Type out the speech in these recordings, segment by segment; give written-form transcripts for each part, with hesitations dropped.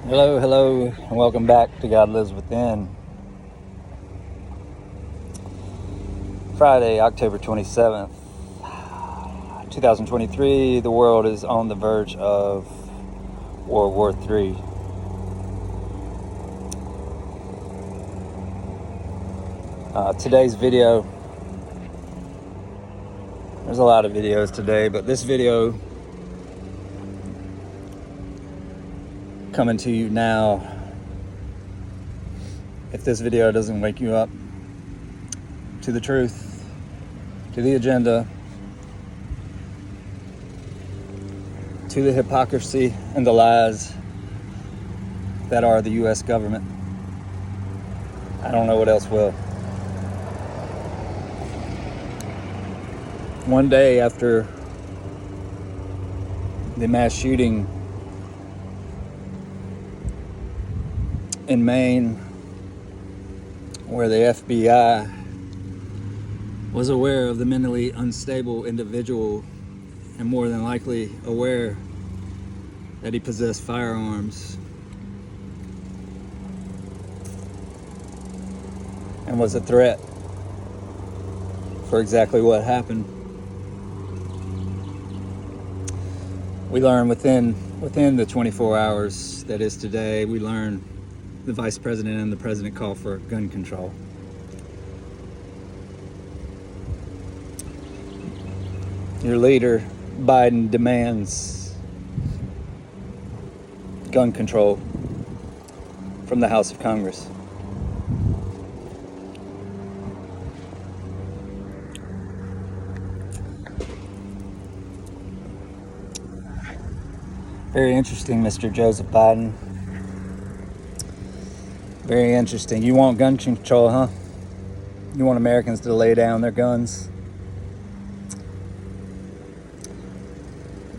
Hello, and welcome back to God Lives Within. Friday, October 27th, 2023. The world is on the verge of World War III. Today's video, there's a lot of videos today, but this video coming to you now. If this video doesn't wake you up to the truth, to the agenda, to the hypocrisy and the lies that are the U.S. government, I don't know what else will. One day after the mass shooting in Maine, where the FBI was aware of the mentally unstable individual and more than likely aware that he possessed firearms and was a threat for exactly what happened. We learned within the 24 hours that is today, we learned the vice president and the president call for gun control. Your leader, Biden, demands gun control from the House of Congress. Very interesting, Mr. Joseph Biden. Very interesting. You want gun control, huh? You want Americans to lay down their guns?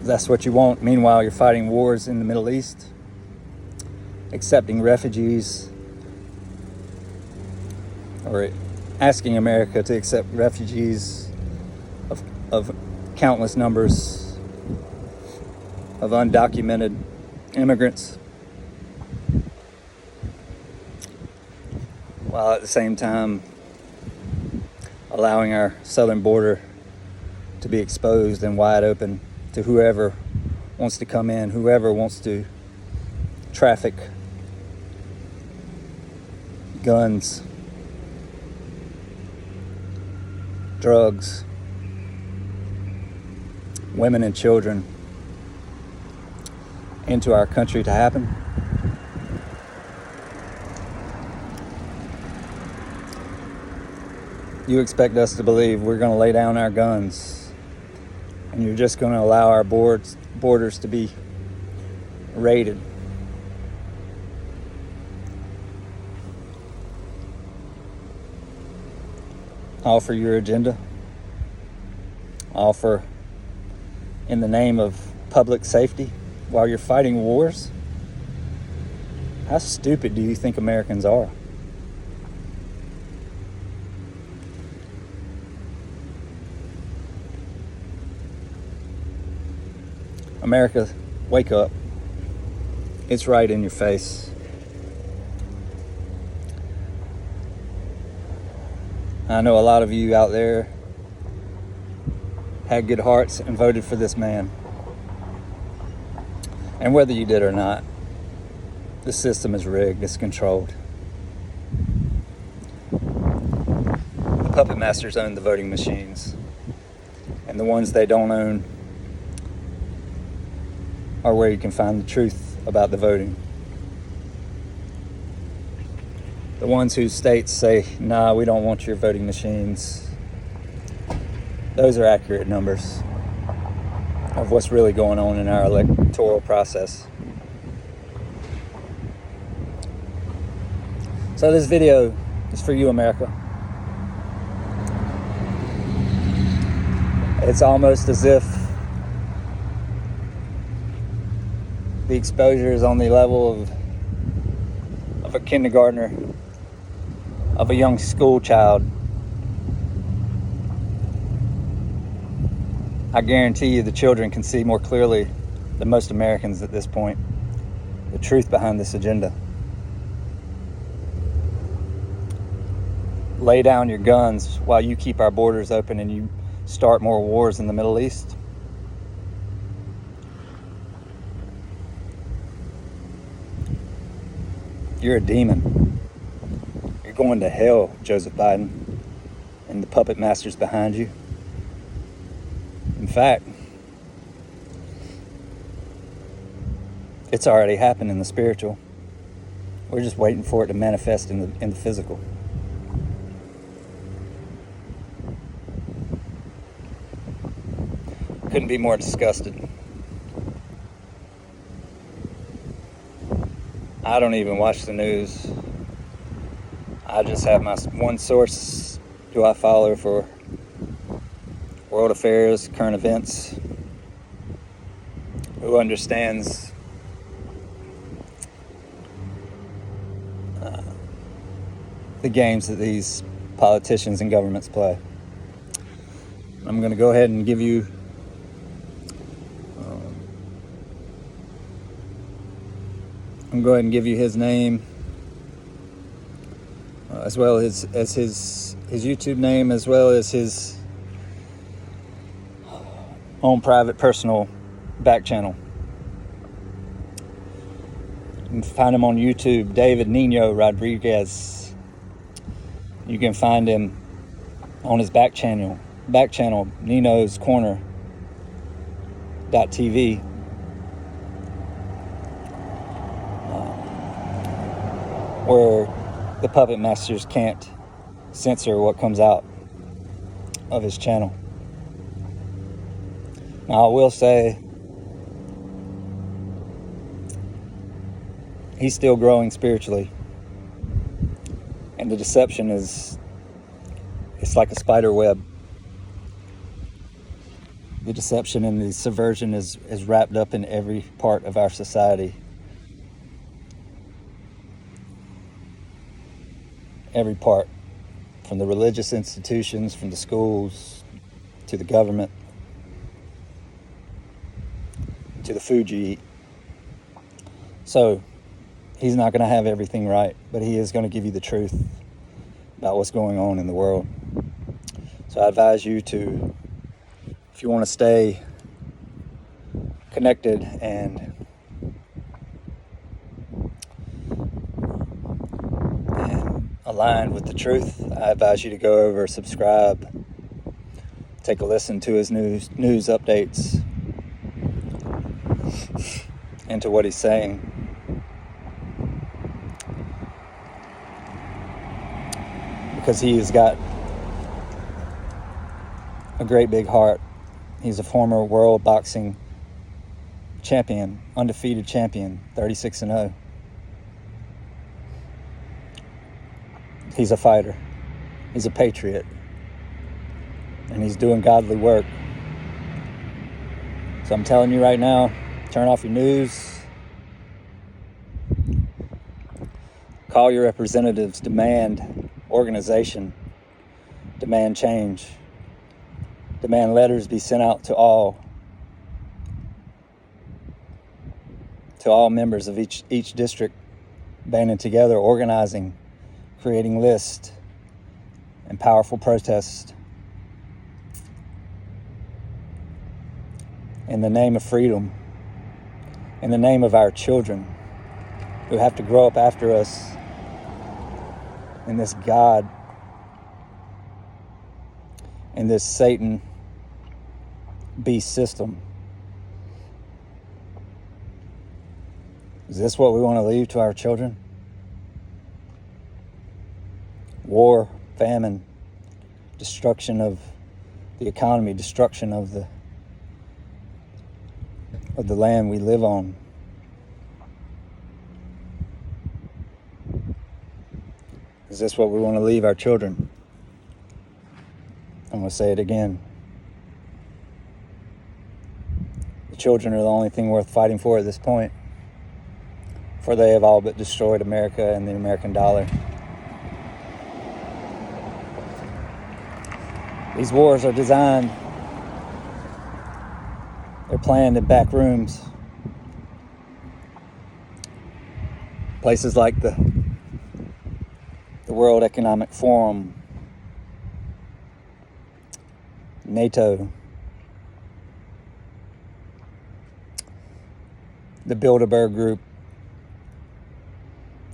That's what you want. Meanwhile, you're fighting wars in the Middle East, accepting refugees, or asking America to accept refugees of countless numbers of undocumented immigrants, while at the same time allowing our southern border to be exposed and wide open to whoever wants to come in, whoever wants to traffic guns, drugs, women and children into our country to happen. You expect us to believe we're going to lay down our guns and you're just going to allow our borders to be raided. All for your agenda. All for in the name of public safety while you're fighting wars. How stupid do you think Americans are? America, wake up. It's right in your face. I know a lot of you out there had good hearts and voted for this man. And whether you did or not, the system is rigged, it's controlled. The puppet masters own the voting machines, and the ones they don't own are where you can find the truth about the voting. The ones whose states say, nah, we don't want your voting machines, those are accurate numbers of what's really going on in our electoral process. So this video is for you, America. It's almost as if the exposure is on the level of a kindergartner, of a young school child. I guarantee you the children can see more clearly than most Americans at this point. the truth behind this agenda. Lay down your guns while you keep our borders open and you start more wars in the Middle East. You're a demon. You're going to hell, Joseph Biden, and the puppet masters behind you. In fact, it's already happened in the spiritual. We're just waiting for it to manifest in the physical. Couldn't be more disgusted. I don't even watch the news. I just have my one source who I follow for world affairs, current events, who understands the games that these politicians and governments play. I'm going to go ahead and give you his name, as well as his YouTube name, as well as his own private personal back channel. You can find him on YouTube, David Nino Rodriguez. You can find him on his back channel, Nino's Corner.tv. Where the puppet masters can't censor what comes out of his channel. Now, I will say he's still growing spiritually, and the deception it's like a spider web. The deception and the subversion is wrapped up in every part of our society. Every part, from the religious institutions, from the schools, to the government, to the food you eat. So, he's not going to have everything right, but he is going to give you the truth about what's going on in the world. So I advise you to, if you want to stay connected and aligned with the truth, I advise you to go over, subscribe, take a listen to his news updates, and to what he's saying. Because he has got a great big heart. He's a former world boxing champion, undefeated champion, 36-0. He's a fighter. He's a patriot. And he's doing godly work. So I'm telling you right now, turn off your news. Call your representatives, demand organization, demand change, demand letters be sent out to all members of each district, banding together, organizing, creating lists and powerful protests in the name of freedom, in the name of our children who have to grow up after us in this God, in this Satan beast system. Is this what we want to leave to our children? War, famine, destruction of the economy, destruction of the land we live on. Is this what we want to leave our children? I'm going to say it again. The children are the only thing worth fighting for at this point, for they have all but destroyed America and the American dollar. These wars are designed, they're planned in back rooms Places like the World Economic Forum, NATO, the Bilderberg Group.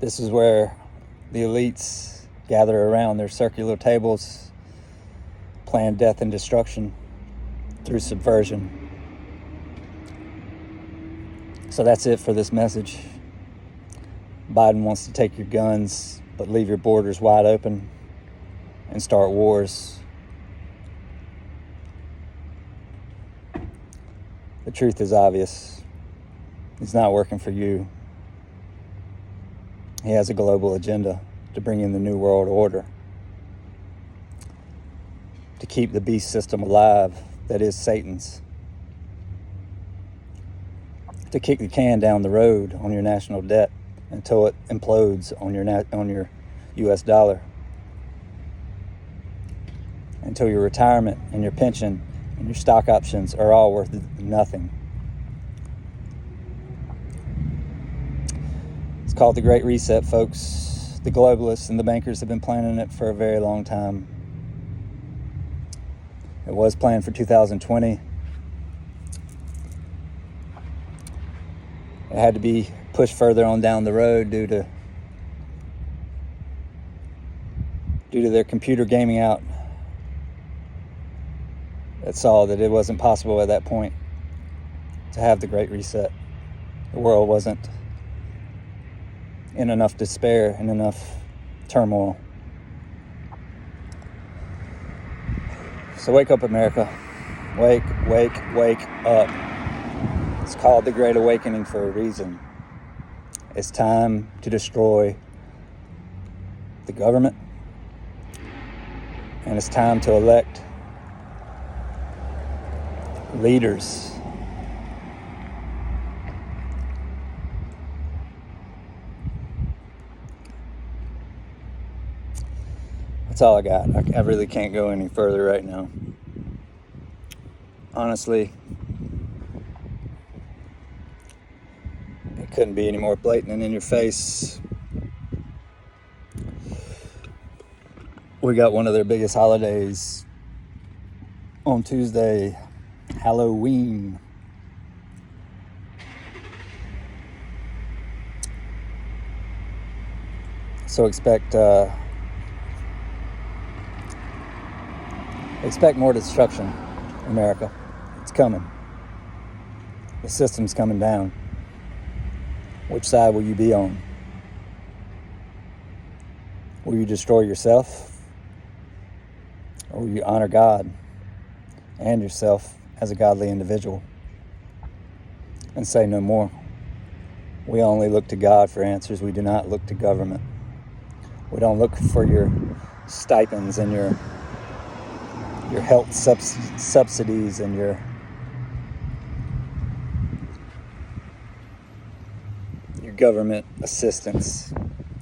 This is where the elites gather around their circular tables, plan death and destruction through subversion. So that's it for this message. Biden wants to take your guns, but leave your borders wide open and start wars. The truth is obvious. He's not working for you. He has a global agenda to bring in the New World Order, to keep the beast system alive that is Satan's, to kick the can down the road on your national debt until it implodes on your U.S. dollar, until your retirement and your pension and your stock options are all worth nothing. It's called the Great Reset, folks. The globalists and the bankers have been planning it for a very long time. It was planned for 2020. It had to be pushed further on down the road due to their computer gaming out. That saw that it wasn't possible at that point to have the Great Reset. The world wasn't in enough despair and enough turmoil. So wake up, America. Wake up. It's called the Great Awakening for a reason. It's time to destroy the government, and it's time to elect leaders That's all I got. I really can't go any further right now. Honestly, it couldn't be any more blatant and in your face. We got one of their biggest holidays on Tuesday, Halloween. So expect more destruction, America. It's coming. The system's coming down. Which side will you be on? Will you destroy yourself? Or will you honor God and yourself as a godly individual and say no more? We only look to God for answers. We do not look to government. We don't look for your stipends and your health subsidies and your government assistance.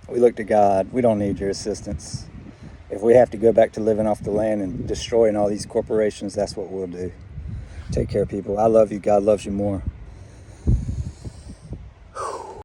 We look to God. We don't need your assistance. If we have to go back to living off the land and destroying all these corporations, that's what we'll do. Take care, people. I love you. God loves you more.